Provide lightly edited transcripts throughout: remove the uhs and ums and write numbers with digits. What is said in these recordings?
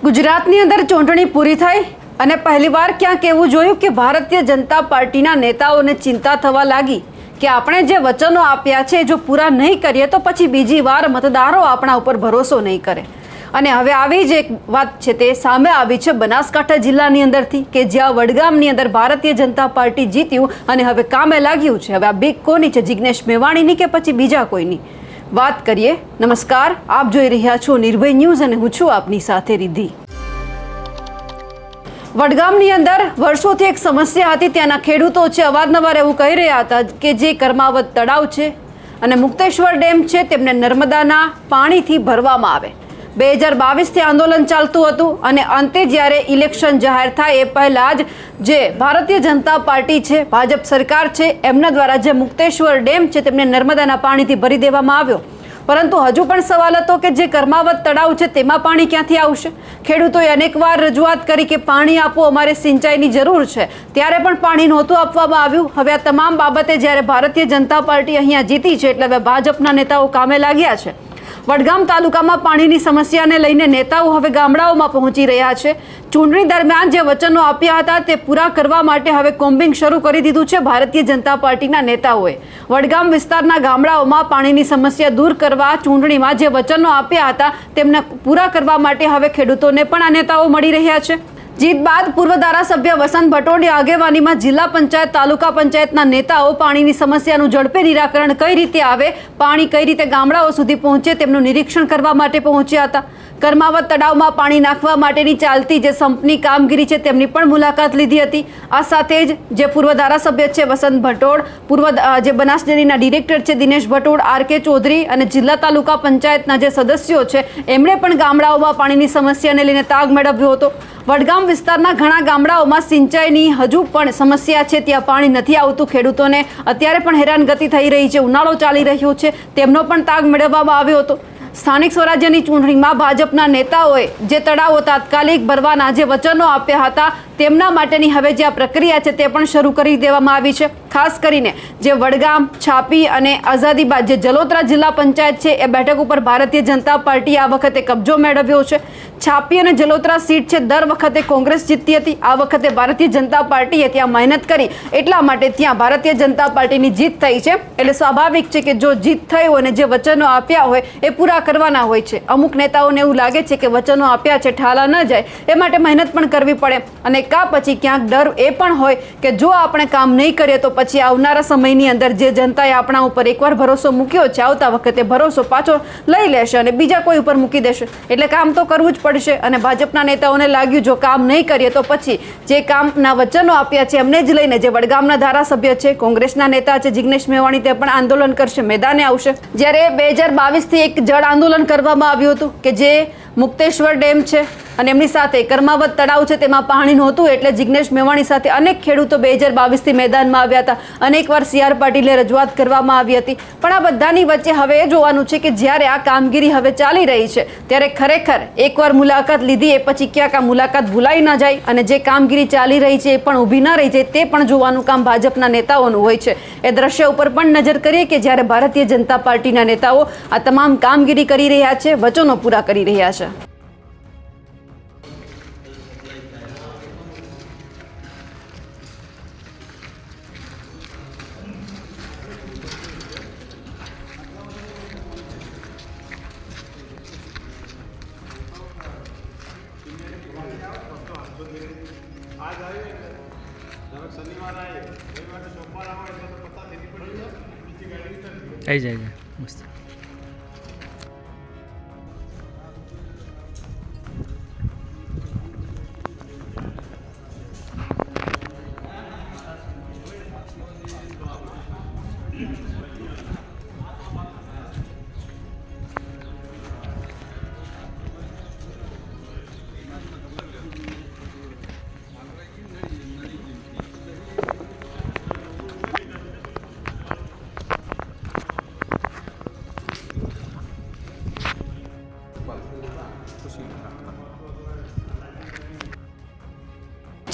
ગુજરાતની અંદર ચૂંટણી પૂરી થઈ અને પહેલીવાર ક્યાંક એવું જોયું કે ભારતીય જનતા પાર્ટીના નેતાઓને ચિંતા થવા લાગી કે આપણે જે વચનો આપ્યા છે જો પૂરા નહીં કરીએ તો પછી બીજી વાર મતદારો આપણા ઉપર ભરોસો નહીં કરે। અને હવે આવી જ એક વાત છે તે સામે આવી છે બનાસકાંઠા જિલ્લાની અંદરથી કે જ્યાં વડગામની અંદર ભારતીય જનતા પાર્ટી જીત્યું અને હવે કામે લાગ્યું છે। હવે આ બીક કોની છે, જિગ્નેશ મેવાણીની કે પછી બીજા કોઈની? વાત કરીએ। નમસ્કાર, આપ જોઈ રહ્યા છો નિર્ભય ન્યૂઝ અને હું છું આપની સાથે રિદ્ધિ। વડગામની અંદર વર્ષોથી એક સમસ્યા હતી। ત્યાંના ખેડૂતો છે અવારનવાર એવું કહી રહ્યા હતા કે જે કર્માવત તળાવ છે અને મુક્તેશ્વર ડેમ છે તેમને નર્મદાના પાણીથી ભરવામાં આવે। 2022થી આંદોલન ચાલતું હતું અને અંતે જ્યારે ઇલેક્શન જાહેર થાય એ પહેલાં જ જે ભારતીય જનતા પાર્ટી છે, ભાજપ સરકાર છે, એમના દ્વારા જે મુક્તેશ્વર ડેમ છે તેમને નર્મદાના પાણીથી ભરી દેવામાં આવ્યો। પરંતુ હજુ પણ સવાલ હતો કે જે કર્માવત તળાવ છે તેમાં પાણી ક્યાંથી આવશે? ખેડૂતોએ અનેકવાર રજૂઆત કરી કે પાણી આપો, અમારે સિંચાઈની જરૂર છે, ત્યારે પણ પાણી નહોતું આપવામાં આવ્યું। હવે આ તમામ બાબતે જ્યારે ભારતીય જનતા પાર્ટી અહીંયા જીતી છે એટલે હવે ભાજપના નેતાઓ કામે લાગ્યા છે। વડગામ તાલુકામાં પાણીની સમસ્યાને લઈને નેતાઓ હવે ગામડાઓમાં પહોંચી રહ્યા છે। ચૂંટણી દરમિયાન જે વચનો આપ્યા હતા તે પૂરા કરવા માટે હવે કોમ્બિંગ શરૂ કરી દીધું છે ભારતીય જનતા પાર્ટીના નેતાઓએ। વડગામ વિસ્તારના ગામડાઓમાં પાણીની સમસ્યા દૂર કરવા ચૂંટણીમાં જે વચનો આપ્યા હતા તેમને પૂરા કરવા માટે હવે ખેડૂતોને પણ આ નેતાઓ મળી રહ્યા છે। જીત બાદ પૂર્વ ધારાસભ્ય વસંત ભટોડની આગેવાનીમાં જિલ્લા પંચાયત, તાલુકા પંચાયતના નેતાઓ પાણીની સમસ્યાનું ઝડપે નિરાકરણ કઈ રીતે આવે, પાણી કઈ રીતે ગામડાઓ સુધી પહોંચે તેમનું નિરીક્ષણ કરવા માટે પહોંચ્યા હતા। કર્માવત તળાવમાં પાણી નાખવા માટેની ચાલતી જે સંપની કામગીરી છે તેમની પણ મુલાકાત લીધી હતી। આ સાથે જ જે પૂર્વ ધારાસભ્ય છે વસંત ભટોડ, પૂર્વ જે બનાસ ડેરીના ડિરેક્ટર છે દિનેશ ભટોડ, આર.કે. ચૌધરી અને જિલ્લા તાલુકા પંચાયતના જે સદસ્યો છે એમણે પણ ગામડાઓમાં પાણીની સમસ્યાને લઈને તાગ મેળવ્યો હતો। વડગામ વિસ્તારના ઘણા ગામડાઓમાં સિંચાઈની હજુ પણ સમસ્યા છે, ત્યાં પાણી નથી આવતું। ખેડૂતોને અત્યારે પણ હેરાનગતિ થઈ રહી છે, ઉનાળો ચાલી રહ્યો છે, તેમનો પણ તાગ મેળવવામાં આવ્યો હતો। સ્થાનિક સ્વરાજ્યની ચૂંટણીમાં ભાજપના નેતાઓએ જે તળાવો તાત્કાલિક ભરવાના જે વચનો આપ્યા હતા તેમના માટેની હવે જે આ પ્રક્રિયા છે તે પણ શરૂ કરી દેવામાં આવી છે। ખાસ કરીને જે વડગામ, છાપી અને આઝાદીબાદ જે જલોત્રા જિલ્લા પંચાયત છે એ બેઠક ઉપર ભારતીય જનતા પાર્ટીએ આ વખતે કબજો મેળવ્યો છે। છાપી અને જલોત્રા સીટ છે દર વખતે કોંગ્રેસ જીતતી હતી, આ વખતે ભારતીય જનતા પાર્ટીએ ત્યાં મહેનત કરી એટલા માટે ત્યાં ભારતીય જનતા પાર્ટીની જીત થઈ છે। એટલે સ્વાભાવિક છે કે જો જીત થઈ હોય અને જે વચનો આપ્યા હોય એ પૂરા કરવાના હોય છે। અમુક નેતાઓને એવું લાગે છે કે વચનો આપ્યા છે ઠાલા ન જાય એ માટે મહેનત પણ કરવી પડે અને કા પછી ક્યાંક ડર એ પણ હોય કે જો આપણે કામ નહીં કરીએ તો પછી આવનારા સમયની અંદર જે જનતાએ આપણા ઉપર એકવાર ભરોસો મૂક્યો છે આવતા વખતે ભરોસો પાછો લઈ લેશે અને બીજા કોઈ ઉપર મૂકી દેશે। એટલે કામ તો કરવું જ પડશે અને ભાજપના નેતાઓને લાગ્યું જો કામ નહીં કરીએ તો પછી જે કામના વચનો આપ્યા છે એમને જ લઈને જે વડગામના ધારાસભ્ય છે, કોંગ્રેસના નેતા છે જિગ્નેશ મેવાણી તે પણ આંદોલન કરશે, મેદાને આવશે। જ્યારે 2022થી એક જળ આંદોલન કરવામાં આવ્યું હતું કે જે મુક્તેશ્વર ડેમ છે અને એમની સાથે કર્માવત તળાવ છે તેમાં પાણી નહોતું એટલે જિગ્નેશ મેવાણી સાથે અનેક ખેડૂતો 2022થી મેદાનમાં આવ્યા હતા। અનેકવાર CR પાટીલે રજૂઆત કરવામાં આવી હતી। પણ આ બધાની વચ્ચે હવે એ જોવાનું છે કે જ્યારે આ કામગીરી હવે ચાલી રહી છે ત્યારે ખરેખર એકવાર મુલાકાત લીધી એ પછી ક્યાંક આ મુલાકાત ભૂલાઈ ન જાય અને જે કામગીરી ચાલી રહી છે એ પણ ઊભી ન રહી જાય તે પણ જોવાનું કામ ભાજપના નેતાઓનું હોય છે। એ દ્રશ્ય ઉપર પણ નજર કરીએ કે જ્યારે ભારતીય જનતા પાર્ટીના નેતાઓ આ તમામ કામગીરી કરી રહ્યા છે, વચનો પૂરા કરી રહ્યા છે। आज आए शनिवार आए रविवार सोमवार आवे એટલે તો પતા દેવી પડી બીજી ગાડી ઉતરતી આવી જાય મસ્ત।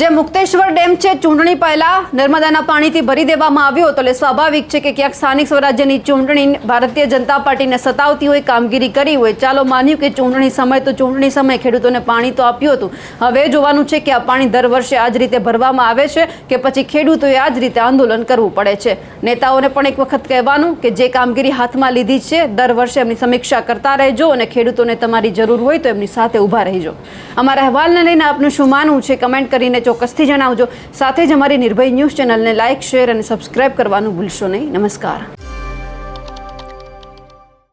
જે મુક્તેશ્વર ડેમ છે ચૂંટણી પહેલા નર્મદાના પાણીથી ભરી દેવામાં આવ્યો હતો એટલે સ્વાભાવિક છે કે ક્યાંક સ્થાનિક સ્વરાજ્યની ચૂંટણી ભારતીય જનતા પાર્ટીને સતાવતી હોય, કામગીરી કરી હોય. ચાલો માન્યું કે ચૂંટણી સમય તો ચૂંટણી સમયે ખેડૂતોને પાણી તો આપ્યું હતું. હવે જોવાનું છે કે આ પાણી દર વર્ષે આ જ રીતે ભરવામાં આવે છે કે પછી ખેડૂતોએ આ જ રીતે આંદોલન કરવું પડે છે. નેતાઓને પણ એક વખત કહેવાનું કે જે કામગીરી હાથમાં લીધી છે દર વર્ષે એમની સમીક્ષા કરતા રહેજો અને ખેડૂતોને તમારી જરૂર હોય તો એમની સાથે ઊભા રહેજો. અમારા અહેવાલને લઈને આપનું શું માનવું છે કમેન્ટ કરીને ચોક્કસથી જણાવજો. સાથે જ અમારી નિર્ભય ન્યૂઝ ચેનલને લાઇક, શેર અને સબસ્ક્રાઇબ કરવાનું ભૂલશો નહીં. નમસ્કાર.